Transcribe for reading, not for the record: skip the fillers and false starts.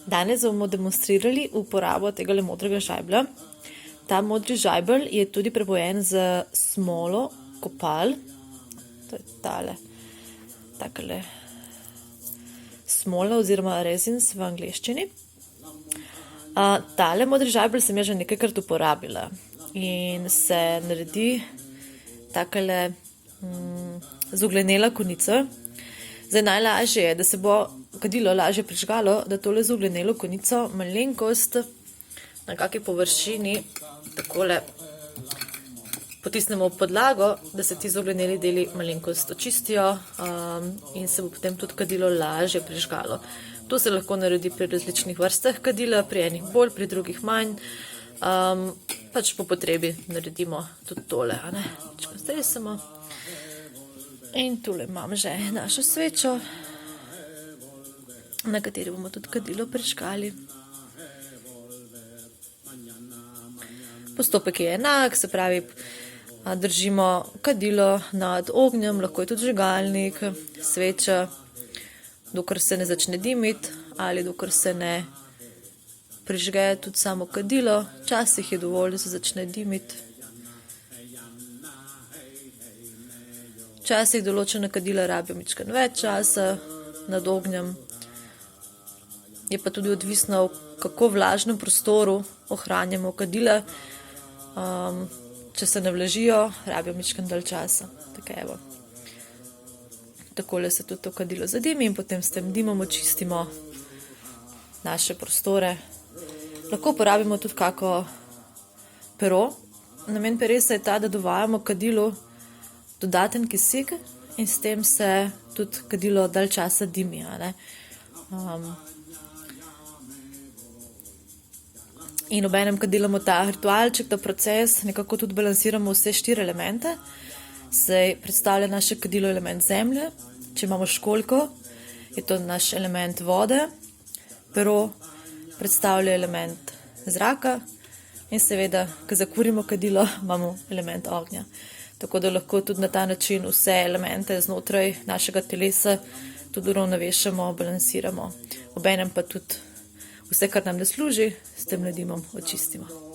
Danes bomo demonstrirali uporabo tega modrega žajblja. Ta modri žajbelj je tudi prepojen z smolo kopal. To je takole smola oziroma resins v angleščini. Tale modri žajbelj sem že nekajkrat uporabila in se naredi takole zuglenela konica. Zdaj najlažje je, da se bo kadilo lažje prižgalo, da tole zuglenelo konico malenkost na kakšni površini takole potisnemo v podlago, da se ti zugleneli deli malenkost očistijo in se bo potem tudi kadilo lažje prižgalo. To se lahko naredi pri različnih vrstah kadila, pri enih bolj, pri drugih manj. Pač po potrebi naredimo tudi tole, a ne? Čakaj, stresemo. In tule imam že našo svečo, na kateri bomo tudi kadilo prižgali. Postopek je enak, se pravi, držimo kadilo nad ognjem, lahko je tudi žgalnik, sveča, dokler se ne začne dimiti ali dokler se ne prižge tudi samo kadilo. Včasih je dovolj, da se začne dimiti. Včasih določena kadila rabijo malo več časa nad ognjem. Je pa tudi odvisno, v kako vlažnem prostoru ohranjamo kadila. Če se ne vlažijo, rabijo malo dalj časa. Takole se tudi to kadilo zadimi in potem s tem dimom očistimo naše prostore. Lahko uporabimo tudi kako pero. Namen peresa je ta, da dovajamo kadilu dodaten kisik in s tem se tudi kadilo dalj časa dimi. In obenem, kad delamo ta ritualček, ta proces, nekako tudi balansiramo vse 4 elemente. Saj predstavlja naše kadilo element zemlje. Če imamo školjko, je to naš element vode. Pero predstavlja element zraka in seveda, ko zakurimo kadilo, imamo element ognja. Tako da lahko tudi na ta način vse elemente znotraj našega telesa tudi uravnovešamo, balansiramo. Obenem pa tudi vse, kar nam ne služi, s tem dimom očistimo.